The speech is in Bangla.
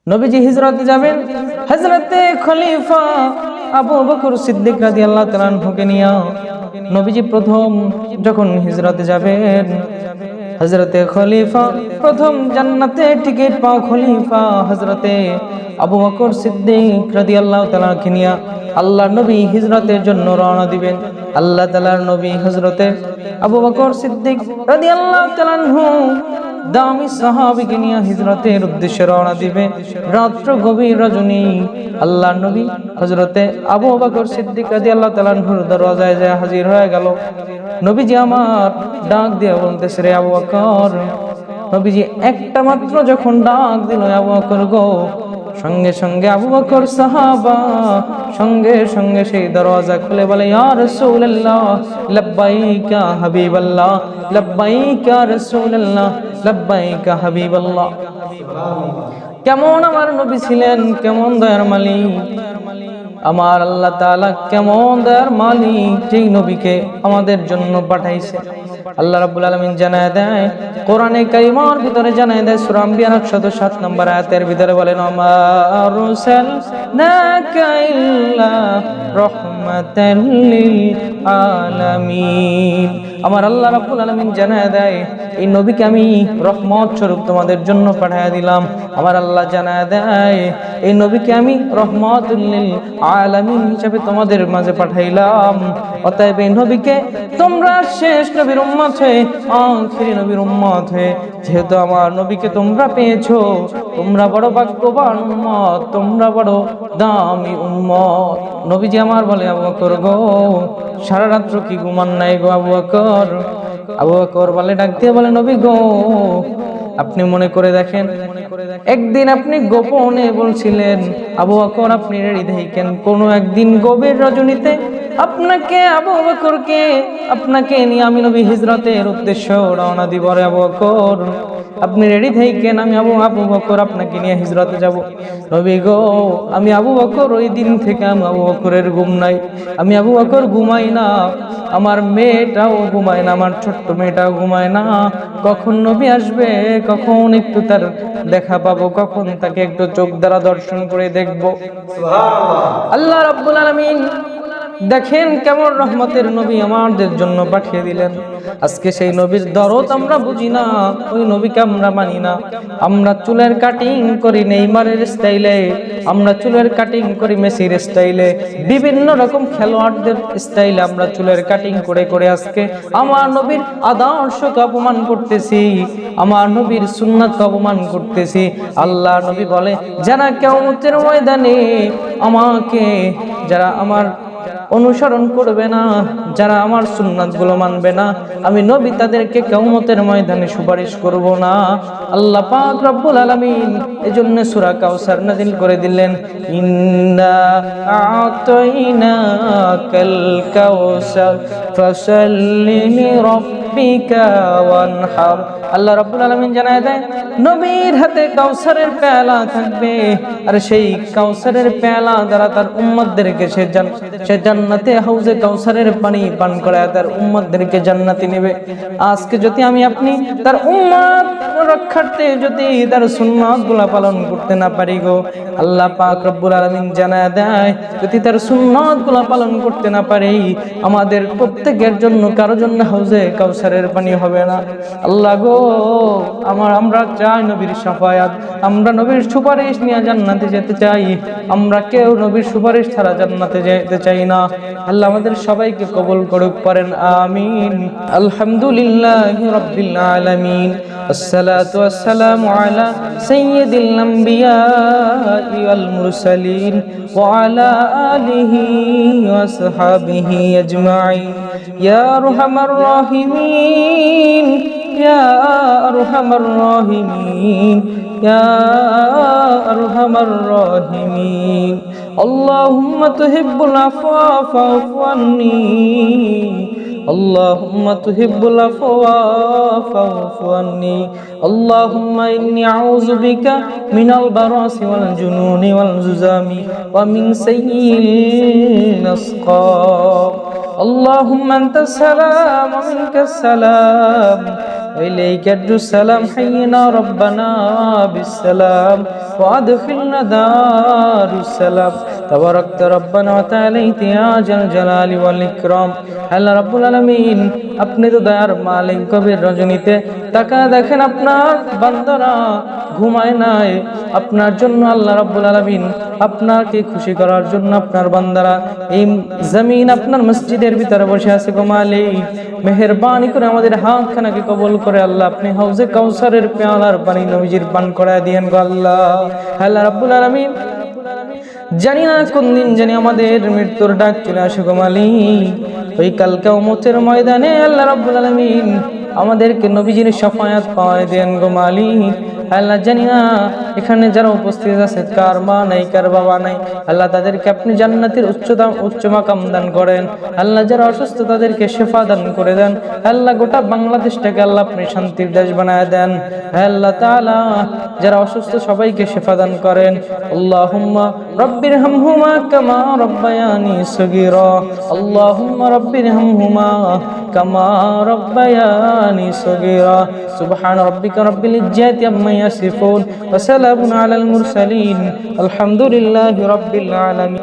নবীজি হিজরতে যাবেন, হযরতে খলিফা আবু বকর সিদ্দিক রাদিয়াল্লাহু তাআলা আনহুকে নিয়ে নবীজি প্রথম যখন হিজরতে যাবেন, হযরতে খলিফা প্রথম জান্নাতে টিকিট পাও খলিফা হযরতে আবু বকর সিদ্দিক রাদিয়াল্লাহু তাআলা কে নিয়ে আল্লাহর নবী হিজরতের জন্য রওনা দিবেন। আল্লাহ তাআলার নবী হযরতে আবু বকর সিদ্দিক রাদিয়াল্লাহু তাআলা আনহু দামি সাহাবীকে নিয়ে হিজরতের উদ্দেশ্যে রওনা দিবে। রাত্র গভীর রজনী আল্লাহর নবী হযরতে আবু বকর সিদ্দিক রাদিয়াল্লাহু তাআলা আনহুর দরজায় যায় হাজির হয়ে গেল। নবীজি আমার ডাক দিয়ে বলতেছে, রে আবু বকর। নবীজি একটা মাত্র যখন ডাক দিল, আবু বকর গো, সঙ্গে সঙ্গে আবু বকর সাহাবা সঙ্গে সঙ্গে সেই দরজা খুলে বলে, ইয়া রাসূলুল্লাহ লাব্বাইকা হাবিবাল্লাহ, লাব্বাইকা রাসূলুল্লাহ, লাব্বাইকা হাবিবাল্লাহ। কেমন আমার নবী ছিলেন, কেমন দয়ার মালিক আমার আল্লাহ তাআলা, কেমন দয়ার মালিক, যেই নবীকে আমাদের জন্য পাঠাইছে। আল্লাহ রাব্বুল আলামিন জানায় দেয় কোরআনে কারীমের ভিতরে, জানায় দেয় সূরা আম্বিয়া 107 নম্বর আয়াতের ভিতরে বলেন, আমা আরসালনাকা ইল্লা রাহমাতাল লিল আলামিন। আমার আল্লাহ রাব্বুল আলামিন জানায় দেয় এই নবীকে আমি রহমত স্বরূপ তোমাদের জন্য পাঠিয়ে দিলাম। আমার আল্লাহ জানায় দেয় এই নবীকে আমি রহমাতুল লিল আলামিন হিসেবে তোমাদের মাঝে পাঠাইলাম। অতএব এই নবীকে তোমরা শেষ নবীর উম্মত হয়ে, আখিরি নবীর উম্মত হয়ে, যেহেতু আমার নবীকে তোমরা পেয়েছো, তোমরা বড় ভাগ্যবান উম্মত, তোমরা বড় দামি উম্মত। নবীজি আমার বলে, আবু বকর গো, সারা রাত্র কি ঘুমান নাই গো আবু বকর? আবু বকর বলে, ডাক দিয়ে বলে, নবী গো, আপনি মনে করে দেখেন, একদিন আপনি গোপনে বলছিলেন, আবু বকর আপনি রেডি থাকেন, কোনো একদিন গভীর রজনীতে আপনাকে, আবু বকরকে, আপনাকে নিয়ে আমি নবী হিজরতের উদ্দেশ্য রওনা দিব। রে আবু বকর আপনি রেডি থাকেন, আমি আবু বকর আপনাকে নিয়ে হিজরতে যাব। নবী গো, আমি আবু বকর ওই দিন থেকে আমি আবু বকরের ঘুম নাই, আমি আবু বকর ঘুমাই না, আমার মেয়েটাও ঘুমায় না, আমার ছোট্ট মেয়েটাও ঘুমায় না। কখন নবী আসবে, কখন একটু তার দেখা পাবো, কখন তাকে একটু চোখ দ্বারা দর্শন করে দেখবো। আল্লাহ রাব্বুল আলামিন দেখেন কেমন রহমতের নবী আমাদের জন্য পাঠিয়ে দিলেন। আজকে সেই নবীর দরদ আমরা বুঝি না, ওই নবীকে আমরা মানি না। আমরা চুলের কাটিং করি নেইমারের স্টাইলে, আমরা চুলের কাটিং করি মেসির স্টাইলে, বিভিন্ন রকম খেলোয়াড়দের স্টাইলে আমরা চুলের কাটিং করে করে আজকে আমার নবীর আদর্শকে অপমান করতেছি, আমার নবীর সুন্নাতকে অপমান করতেছি। আল্লাহ নবী বলে, যারা কিয়ামতের ময়দানে আমাকে, যারা আমার অনুসরণ করবে না, যারা আমার সুন্নাতগুলো মানবে না, আমি নবী তাদেরকে কিয়ামতের ময়দানে সুপারিশ করব না। আল্লাহ পাক রব্বুল আলামিন এজন্য সূরা কাউসার নাযিল করে দিলেন, ইন্না আ'তাইনাকাল কাউসার ফাসাল্লি লিরাব্বিকা ওয়ানহার। আল্লাহ রাব্বুল আলামিন জানায় দেয় নবীর হাতে কাউসারের পেয়ালা থাকবে, আর সেই কাউসারের পেয়ালা দ্বারা তার উম্মতদেরকে সে জান্নাতে হাউজে কাউসারের পানি পান করায় তার উম্মতদেরকে জান্নাতে নেবে। আজকে যদি আমি আপনি তার উম্মত রক্ষার্থে যদি তার সুন্নাতগুলো পালন করতে না পারি গো, আল্লাহ পাক রব্বুল আলামিন জানায় দেয় যদি তার সুন্নাতগুলো পালন করতে না পারি, আমাদের প্রত্যেকের জন্য কারো জন্য হাউজে কাউসারের পানি হবে না। আল্লাহ গো, আমরা চাই নবীর শাফায়াত, আমরা নবীর সুপারিশ নিয়ে জান্নাতে যেতে চাই, আমরা কেউ নবীর সুপারিশ ছাড়া জান্নাতে যেতে চাই না। আল্লাহ আমাদের সবাইকে কবুল করুক, পড়েন আমিন। আলহামদুলিল্লাহি রাব্বিল আলামিন, আসসালাতু ওয়াসসালামু আলা সাইয়্যিদিল আমবিয়াই ওয়াল মুরসালিন ওয়া আলা আলিহি ওয়া সাহবিহি আজমাইন। ইয়া আরহামার রাহিমিন, ইয়া আরহামার রাহিমিন, ইয়া আরহামার রাহিমিন। আল্লাহুম্মা তুহিব্বুল আফওয়া ফা'ফু আন্নী, আল্লাহুম্মা তুহিব্বুল আফওয়া ফা'ফু আন্নী। আল্লাহুম্মা ইন্নী আউযু বিকা মিনাল বারাসি ওয়াল জুনুনি ওয়াল জুজামি ওয়া মিন সাইয়্যিল আসকাম। আল্লাহুম্মা আনতাস সালাম ওয়া মিনকাস সালাম, وإليك السلام، حينا ربنا بالسلام وأدخلنا دار السلام تباركت ربنا وتعاليت يا ذا الجلال والإكرام আল্লাহ রাব্বুল আলামিন আপনি তো দয়ার মালিক কবির রজনীতে তাকা দেখেন আপনার বান্দারা ঘুমায় নাই আপনার জন্য আল্লাহ রাব্বুল আলামিন আপনাকে খুশি করার জন্য আপনার বান্দারা এই জমিন আপনার মসজিদের ভিতরে বসে আছে গো মালিক মেহেরবানি করে আমাদের হাতখানাকে কবুল করে আল্লাহ আপনি হাউজে কাউসারের পেয়ালার পানি নবীজির পান করায় দিয়েন গো আল্লাহ আল্লাহ রাব্বুল আলামিন জানি না কোন দিন জানি আমাদের মৃত্যুর ডাক চলে আসে গো মালিক ওই কাল কিয়ামতের ময়দানে আল্লাহ রাব্বুল আলামিন আমাদেরকে নবীজির শাফায়াত পাওয়ায় দেন গো মালিক আল্লাহ জানি না এখানে যারা উপস্থিত আছে কার মা নাই কার বাবা নাই আল্লাহ তাদেরকে আপনি জান্নাতের উচ্চ মাকাম দান করেন আল্লাহ যারা অসুস্থ তাদেরকে শিফা দান করে দেন আল্লাহ গোটা বাংলাদেশটাকে আল্লাহ আপনি শান্তির দেশ বানায় দেন আল্লাহ তাআলা যারা অসুস্থ সবাইকে শিফা দান করেন আল্লাহুম্মা রব্বিরহামহুমা কামা রব্বায়ানি সগীরা আল্লাহুম্মা রব্বিরহামহুমা কামা রব্বায়ানি সগীরা সুবহান রাব্বিকা রাব্বিল ইজ্জাতি আম্মা ইয়াসিফুন ওয়া সালামুন আলাল মুরসালিন আলহামদুলিল্লাহি রাব্বিল আলামিন।